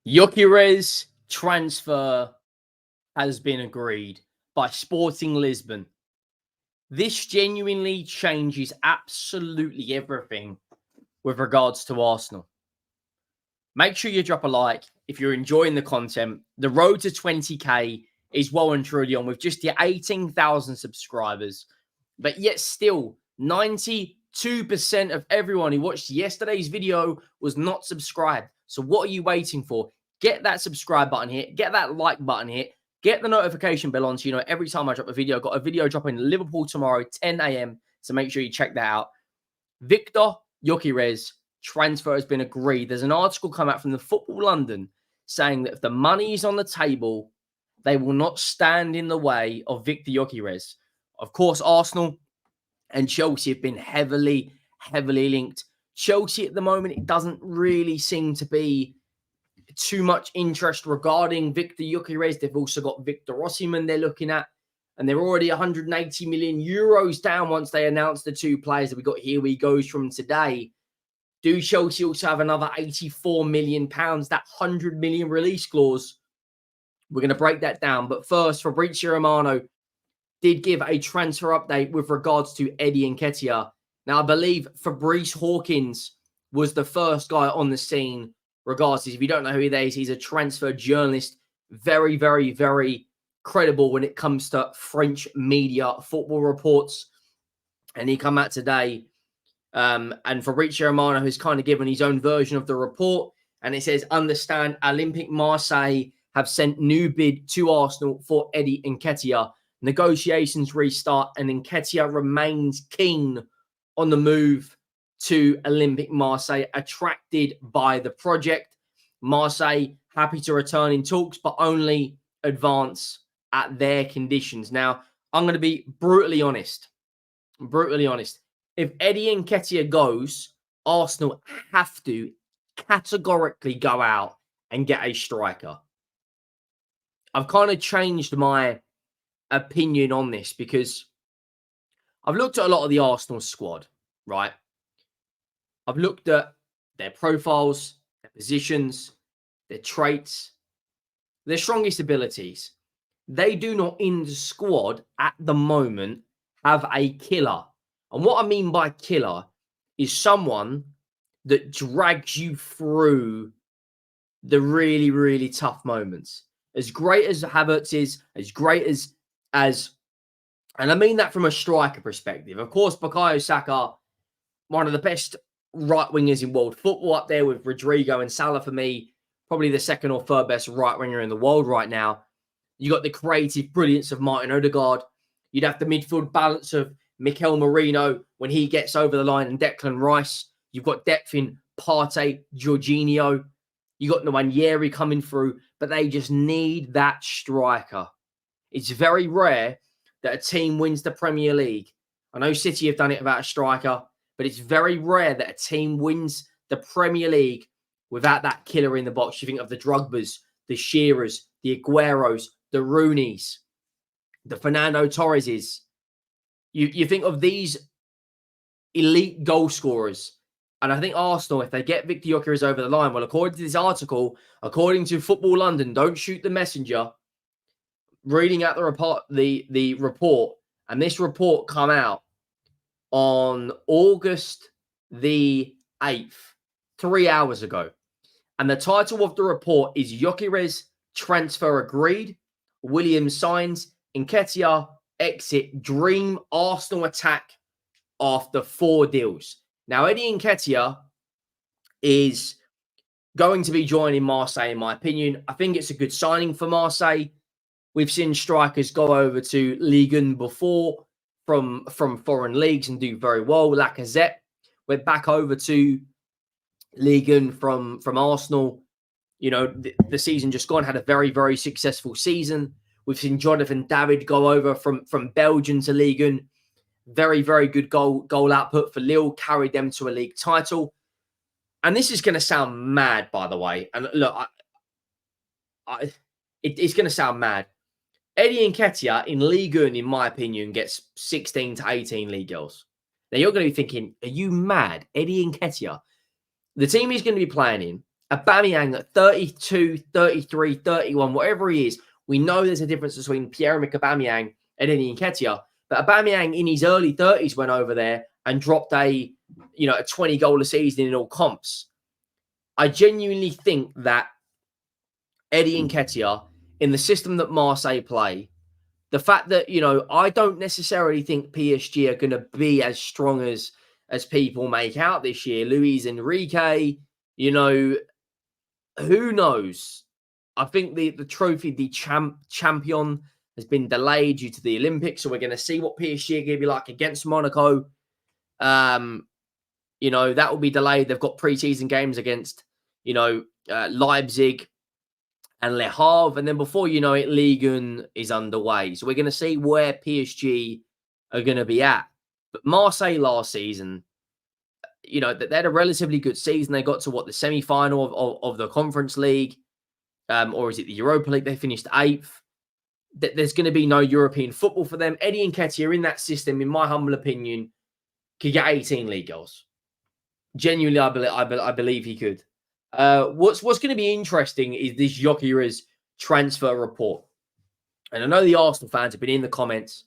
Gyokeres transfer has been agreed by Sporting Lisbon. This genuinely changes absolutely everything with regards to Arsenal. Make sure you drop a like if you're enjoying the content. The road to 20k is well and truly on with just the 18,000 subscribers. But yet still, 92% of everyone who watched yesterday's video was not subscribed. So what are you waiting for? Get that subscribe button hit. Get that like button hit. Get the notification bell on so you know every time I drop a video. I've got a video dropping in Liverpool tomorrow, 10 a.m. So make sure you check that out. Victor Gyokeres transfer has been agreed. There's an article come out from the Football London saying that if the money is on the table, they will not stand in the way of Victor Gyokeres. Of course, Arsenal and Chelsea have been heavily linked. Chelsea at the moment, it doesn't really seem to be too much interest regarding Victor Gyokeres. They've also got Victor Osimhen they're looking at, and they're already 180 million euros down once they announced the two players that we got. Here we goes from today. Do Chelsea also have another 84 million pounds, that 100 million release clause? We're going to break that down. But first, Fabrizio Romano did give a transfer update with regards to Eddie Nketiah. Now, I believe Fabrice Hawkins was the first guy on the scene. Regardless, if you don't know who he is, he's a transfer journalist. Very credible when it comes to French media football reports. And he come out today. And Fabrizio Romano has kind of given his own version of the report. And it says, understand, Olympique Marseille have sent new bid to Arsenal for Eddie Nketiah. Negotiations restart, and Nketiah remains keen on the move to Olympique Marseille, attracted by the project. Marseille happy to return in talks, but only advance at their conditions. Now, I'm going to be brutally honest. If Eddie Nketiah goes, Arsenal have to categorically go out and get a striker. I've kind of changed my opinion on this because I've looked at a lot of the Arsenal squad, right? I've looked at their profiles, their positions, their traits, their strongest abilities. They do not in the squad at the moment have a killer. And what I mean by killer is someone that drags you through the really tough moments. As great as Havertz is, as great as, and I mean that from a striker perspective. Of course, Bukayo Saka, one of the best right wingers in world football, up there with Rodrigo and Salah for me, probably the second or third best right winger in the world right now. You got the creative brilliance of Martin Odegaard. You'd have the midfield balance of Mikel Merino when he gets over the line, and Declan Rice. You've got depth in Partey, Jorginho. You got Nwaneri coming through, but they just need that striker. It's very rare that a team wins the Premier League. I know City have done it without a striker, but it's very rare that a team wins the Premier League without that killer in the box. You think of the Drogbas, the Shearers, the Agueros, the Rooneys, the Fernando Torreses. You think of these elite goal scorers. And I think Arsenal, if they get Victor Gyokeres over the line, well, according to this article, according to Football London, don't shoot the messenger, reading out the report, and this report come out on August the 8th, 3 hours ago. And the title of the report is Gyokeres transfer agreed, Williams signs, Nketiah exit, dream Arsenal attack after 4 deals. Now, Eddie Nketiah is going to be joining Marseille, in my opinion. I think it's a good signing for Marseille. We've seen strikers go over to Ligue 1 before from foreign leagues and do very well. Lacazette went back over to Ligue 1 from Arsenal. You know, the season just gone, had a very successful season. We've seen Jonathan David go over from Belgium to Ligue 1. Very good goal output for Lille, carried them to a league title. And this is going to sound mad, by the way. And look, it's going to sound mad. Eddie Nketiah in Ligue 1, in my opinion, gets 16 to 18 league goals. Now, you're going to be thinking, are you mad? Eddie Nketiah. The team he's going to be playing in Aubameyang at 32, 33, 31, whatever he is, we know there's a difference between Pierre-Emerick Aubameyang and Eddie Nketiah. But Aubameyang in his early 30s went over there and dropped a 20 goal a season in all comps. I genuinely think that Eddie Nketiah, in the system that Marseille play, the fact that, I don't necessarily think PSG are going to be as strong as people make out this year. Luis Enrique, who knows? I think the trophy, the champion, has been delayed due to the Olympics, so we're going to see what PSG are going to be like against Monaco. That will be delayed. They've got pre-season games against, Leipzig and Le Havre, and then before you know it, Ligue 1 is underway. So we're going to see where PSG are going to be at. But Marseille last season, they had a relatively good season. They got to the semi-final of the Conference League, or is it the Europa League? They finished 8th. There's going to be no European football for them. Eddie Nketiah in that system, in my humble opinion, could get 18 league goals. Genuinely, I believe he could. What's going to be interesting is this Gyokeres transfer report. And I know the Arsenal fans have been in the comments,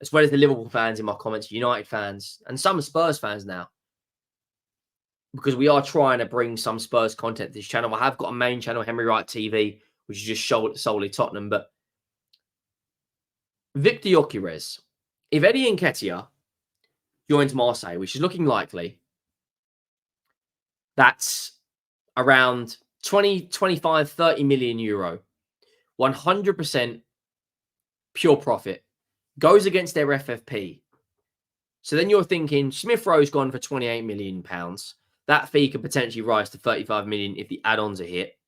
as well as the Liverpool fans in my comments, United fans, and some Spurs fans now. Because we are trying to bring some Spurs content to this channel. I have got a main channel, Henry Wright TV, which is just solely Tottenham. But Victor Gyokeres, if Eddie Nketiah joins Marseille, which is looking likely, that's around 20, 25, 30 million euro, 100% pure profit, goes against their FFP. So then you're thinking Smith Rowe's gone for 28 million pounds. That fee could potentially rise to 35 million if the add-ons are hit.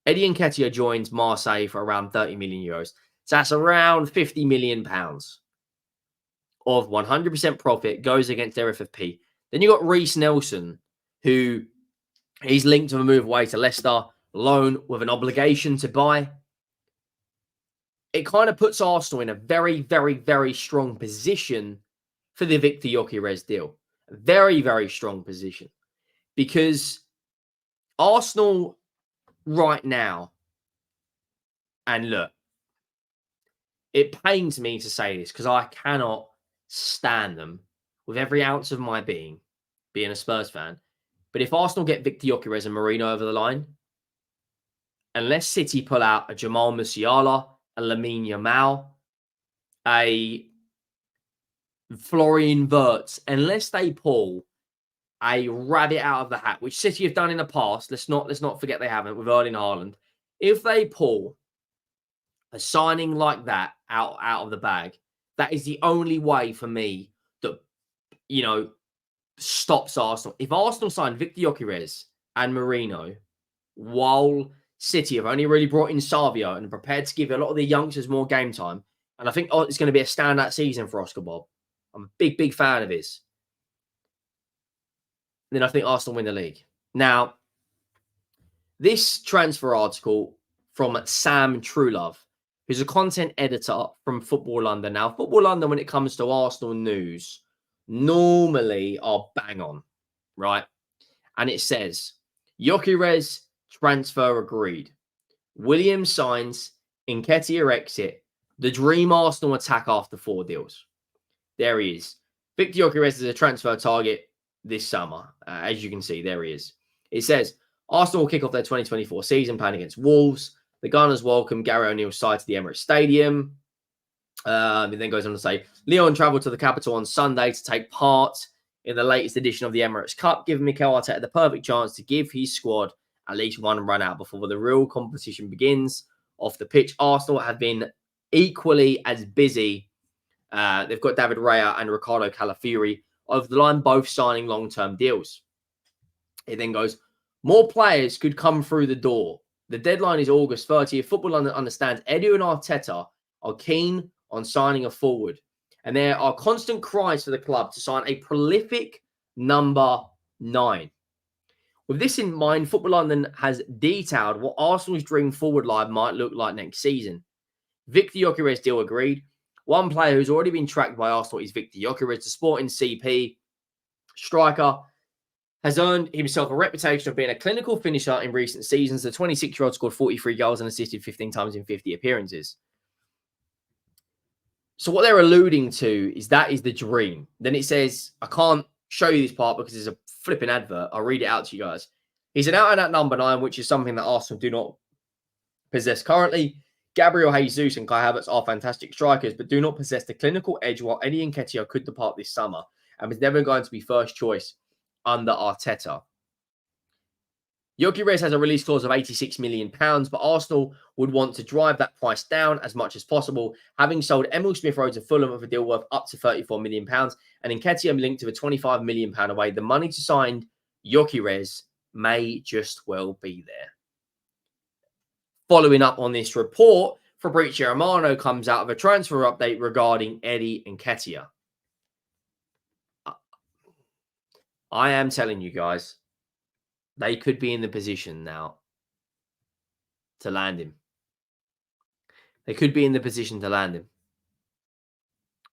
Eddie Nketiah joins Marseille for around 30 million euros. So that's around 50 million pounds of 100% profit goes against their FFP. Then you've got Reece Nelson, who he's linked to a move away to Leicester, loan with an obligation to buy. It kind of puts Arsenal in a very, very, very strong position for the Victor Gyokeres deal. Very, very strong position. Because Arsenal right now, and look, it pains me to say this because I cannot stand them with every ounce of my being a Spurs fan. But if Arsenal get Victor Gyokeres and Merino over the line, unless City pull out a Jamal Musiala, a Lamine Yamal, a Florian Wirtz, unless they pull a rabbit out of the hat, which City have done in the past, let's not forget they haven't with Erling Haaland. If they pull a signing like that out of the bag, that is the only way for me that, stops Arsenal. If Arsenal sign Victor Gyokeres and Merino, while City have only really brought in Savio and prepared to give a lot of the youngsters more game time, and I think it's going to be a standout season for Oscar Bob. I'm a big, big fan of his. Then I think Arsenal win the league. Now, this transfer article from Sam Truelove, who's a content editor from Football London. Now, Football London, when it comes to Arsenal news, normally are bang on, right? And it says, Gyokeres transfer agreed. Williams signs, Nketiah exit. The dream Arsenal attack after 4 deals. There he is. Victor Gyokeres is a transfer target this summer. As you can see, there he is. It says, Arsenal will kick off their 2024 season playing against Wolves. The Gunners welcome Gary O'Neill's side to the Emirates Stadium. It then goes on to say, Lyon travelled to the capital on Sunday to take part in the latest edition of the Emirates Cup, giving Mikel Arteta the perfect chance to give his squad at least one run out before the real competition begins. Off the pitch, Arsenal have been equally as busy. They've got David Raya and Ricardo Calafiori over the line, both signing long-term deals. It then goes, more players could come through the door. The deadline is August 30th. Football London understands Edu and Arteta are keen on signing a forward. And there are constant cries for the club to sign a prolific number 9. With this in mind, Football London has detailed what Arsenal's dream forward line might look like next season. Victor Gyokeres deal agreed. One player who's already been tracked by Arsenal is Victor Gyokeres, the Sporting CP striker. has earned himself a reputation of being a clinical finisher in recent seasons. The 26-year-old scored 43 goals and assisted 15 times in 50 appearances. So what they're alluding to is that is the dream. Then it says, I can't show you this part because it's a flipping advert. I'll read it out to you guys. He's an out-and-out number 9, which is something that Arsenal do not possess currently. Gabriel Jesus and Kai Havertz are fantastic strikers, but do not possess the clinical edge, while Eddie Nketiah could depart this summer and was never going to be first choice under Arteta. Gyokeres has a release clause of £86 million, but Arsenal would want to drive that price down as much as possible, having sold Emil Smith-Rowe to Fulham of a deal worth up to £34 million, and Nketiah linked to a £25 million away. The money to sign Gyokeres may just well be there. Following up on this report, Fabrizio Romano comes out of a transfer update regarding Eddie Nketiah. I am telling you guys, they could be in the position now to land him. They could be in the position to land him.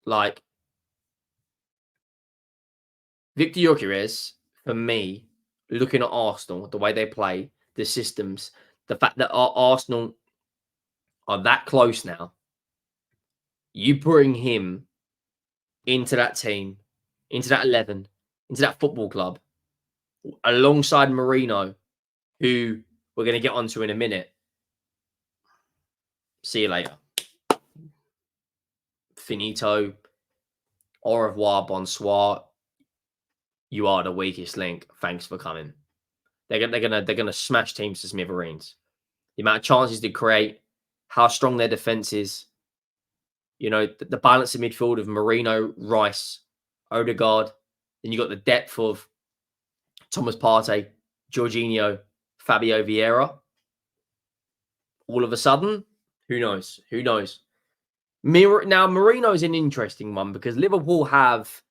Like, Victor Gyokeres, for me, looking at Arsenal, the way they play, the systems, the fact that Arsenal are that close now, you bring him into that team, into that 11, into that football club, alongside Merino, who we're going to get onto in a minute. See you later. Finito. Au revoir, bonsoir. You are the weakest link. Thanks for coming. They're gonna smash teams to smithereens. The amount of chances they create, how strong their defense is. You know, the balance in midfield of Merino, Rice, Odegaard. Then you got the depth of Thomas Partey, Jorginho, Fabio Vieira. All of a sudden, who knows? Who knows? Now, Merino is an interesting one because Liverpool have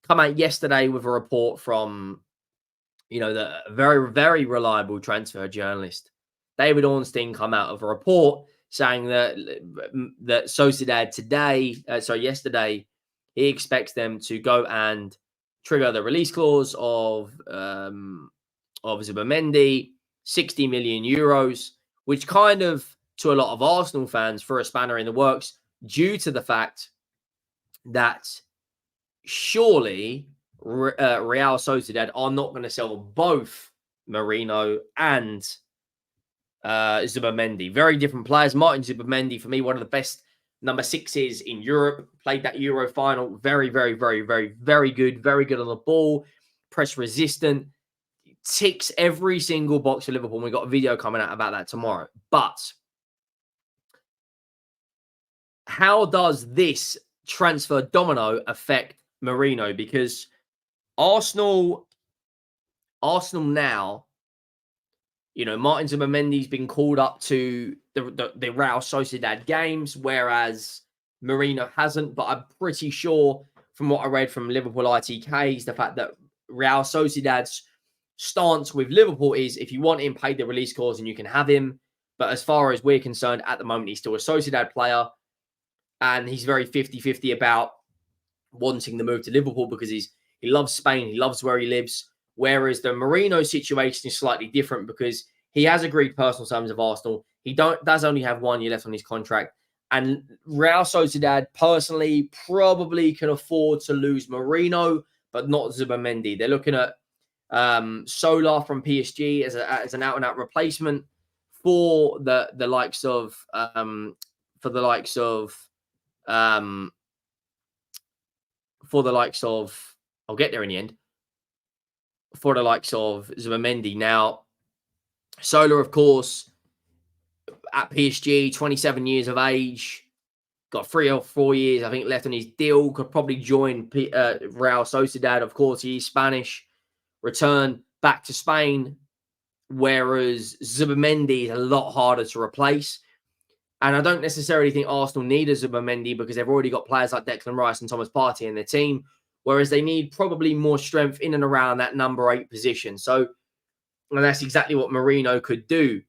come out yesterday with a report from, you know, the very, very reliable transfer journalist, David Ornstein, come out of a report saying that Sociedad yesterday, he expects them to go and trigger the release clause of Zubimendi, 60 million euros, which kind of, to a lot of Arsenal fans, threw a spanner in the works due to the fact that surely Real Sociedad are not going to sell both Merino and Zubimendi. Very different players. Martin Zubimendi, for me, one of the best number 6s in Europe. Played that Euro final. Very, very, very, very, very good. Very good on the ball. Press resistant. Ticks every single box for Liverpool. And we've got a video coming out about that tomorrow. But how does this transfer domino affect Merino? Because Arsenal now, you know, Martin Zubimendi's been called up to the Real Sociedad games, whereas Merino hasn't. But I'm pretty sure from what I read from Liverpool ITKs, the fact that Real Sociedad's stance with Liverpool is if you want him, pay the release clause and you can have him. But as far as we're concerned, at the moment, he's still a Sociedad player. And he's very 50-50 about wanting the move to Liverpool because he loves Spain. He loves where he lives. Whereas the Merino situation is slightly different because he has agreed personal terms of Arsenal. He does only have 1 year left on his contract. And Real Sociedad personally probably can afford to lose Merino, but not Zubimendi. They're looking at Solar from PSG as an out-and-out replacement for the likes of I'll get there in the end, for the likes of Zubimendi. Now, Solar, of course, at PSG, 27 years of age, got 3 or 4 years, I think, left on his deal, could probably join Real Sociedad. Of course, he's Spanish, return back to Spain, whereas Zubimendi is a lot harder to replace. And I don't necessarily think Arsenal need a Zubimendi because they've already got players like Declan Rice and Thomas Partey in their team, whereas they need probably more strength in and around that number 8 position. So, and that's exactly what Merino could do.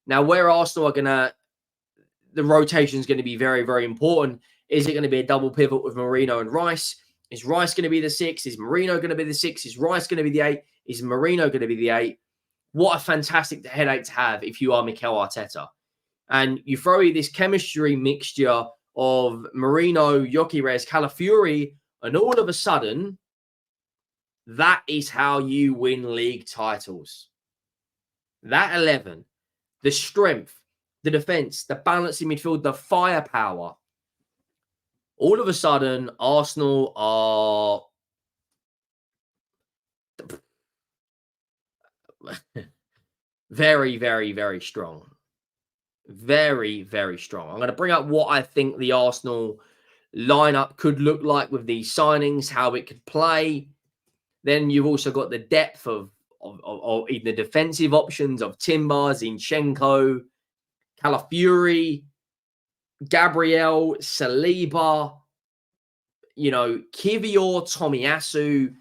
Now, where Arsenal are the rotation is going to be very, very important. Is it going to be a double pivot with Merino and Rice? Is Rice going to be the 6? Is Merino going to be the 6? Is Rice going to be the 8? Is Merino going to be the 8? What a fantastic headache to have if you are Mikel Arteta. And you throw in this chemistry mixture of Merino, Gyokeres, Calafiori, and all of a sudden, that is how you win league titles. That 11, the strength, the defense, the balance in midfield, the firepower. All of a sudden, Arsenal are very, very, very strong. Very, very strong. I'm going to bring up what I think the Arsenal lineup could look like with these signings, how it could play. Then you've also got the depth of even the defensive options of Timber, Zinchenko, Calafiori, Gabriel, Saliba, Kivior, Tomiyasu.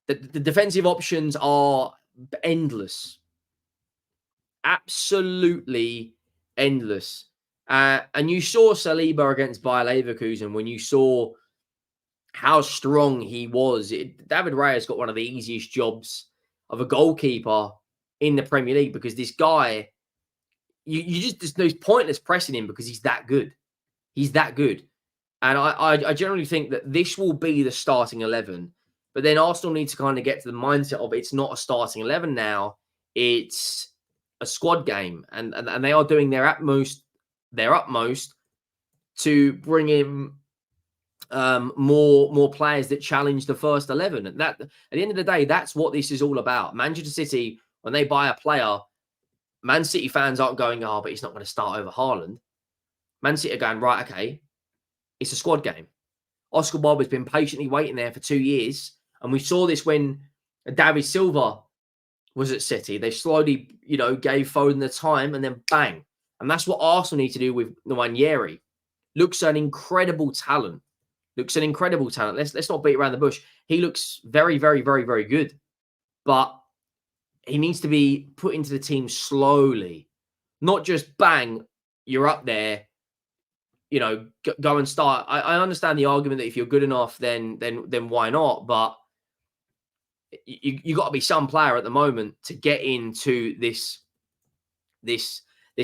The defensive options are endless. Absolutely endless. And you saw Saliba against Bayer Leverkusen when you saw how strong he was. David Raya's got one of the easiest jobs of a goalkeeper in the Premier League because this guy, there's no pointless pressing him because he's that good. He's that good. And I generally think that this will be the starting 11. But then Arsenal need to kind of get to the mindset of it's not a starting 11 now. It's a squad game. And they are doing their utmost to bring in more players that challenge the first 11. And that, at the end of the day, that's what this is all about. Manchester City, when they buy a player, Man City fans aren't going, oh, but he's not going to start over Haaland. Man City are going, right, okay, it's a squad game. Oscar Bob has been patiently waiting there for 2 years. And we saw this when David Silva was at City. They slowly, gave Foden the time and then bang. And that's what Arsenal need to do with Nwaneri. Looks an incredible talent. Let's not beat around the bush. He looks very, very, very, very good. But he needs to be put into the team slowly. Not just bang, you're up there, go and start. I understand the argument that if you're good enough, then why not? But you got to be some player at the moment to get into this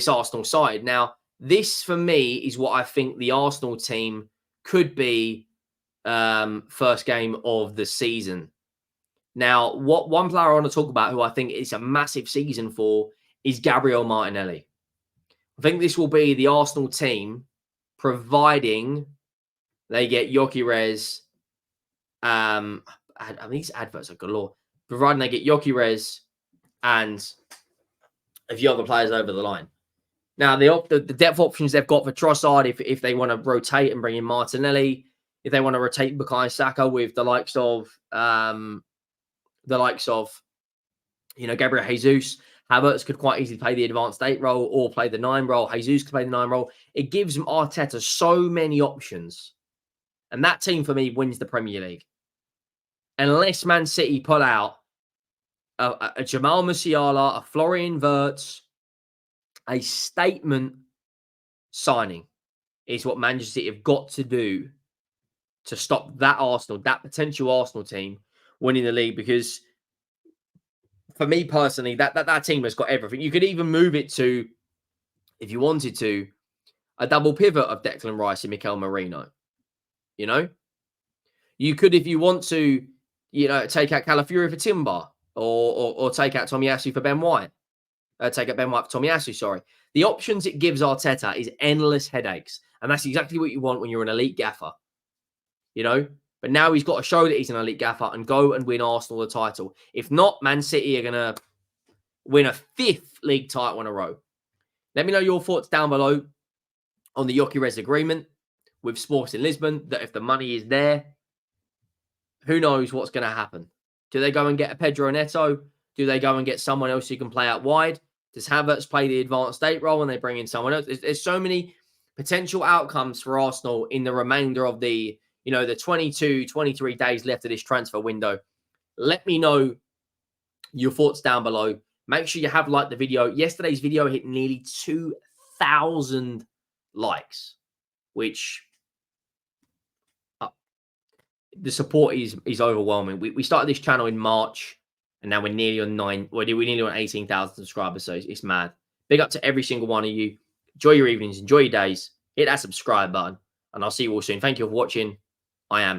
Arsenal side. Now, this for me is what I think the Arsenal team could be first game of the season. Now, what one player I want to talk about who I think is a massive season for is Gabriel Martinelli. I think this will be the Arsenal team, providing they get Gyokeres. These adverts are galore. Providing they get Gyokeres and a few other players over the line. Now, the depth options they've got for Trossard, if they want to rotate and bring in Martinelli, if they want to rotate Bukayo Saka with the likes of Gabriel Jesus. Havertz could quite easily play the advanced 8 role or play the 9 role. Jesus could play the 9 role. It gives Arteta so many options. And that team, for me, wins the Premier League. Unless Man City pull out a Jamal Musiala, a Florian Wirtz, a statement signing is what Manchester City have got to do to stop that potential Arsenal team winning the league. Because for me personally, that team has got everything. You could even move it to, if you wanted to, a double pivot of Declan Rice and Mikel Merino. You could, if you want to, take out Calafiori for Timber or take out Tomiyasu for Ben White. Take out Ben White for Tomiyasu, sorry. The options it gives Arteta is endless headaches. And that's exactly what you want when you're an elite gaffer. But now he's got to show that he's an elite gaffer and go and win Arsenal the title. If not, Man City are going to win a 5th league title in a row. Let me know your thoughts down below on the Gyokeres agreement with Sporting Lisbon, that if the money is there, who knows what's going to happen. Do they go and get a Pedro Neto? Do they go and get someone else who can play out wide? Does Havertz play the advanced 8 role and they bring in someone else? There's so many potential outcomes for Arsenal in the remainder of the 22, 23 days left of this transfer window. Let me know your thoughts down below. Make sure you have liked the video. Yesterday's video hit nearly 2,000 likes, which the support is overwhelming. We started this channel in March, and now we're nearly on we're nearly on 18,000 subscribers. So it's mad. Big up to every single one of you. Enjoy your evenings, enjoy your days. Hit that subscribe button, and I'll see you all soon. Thank you for watching. I am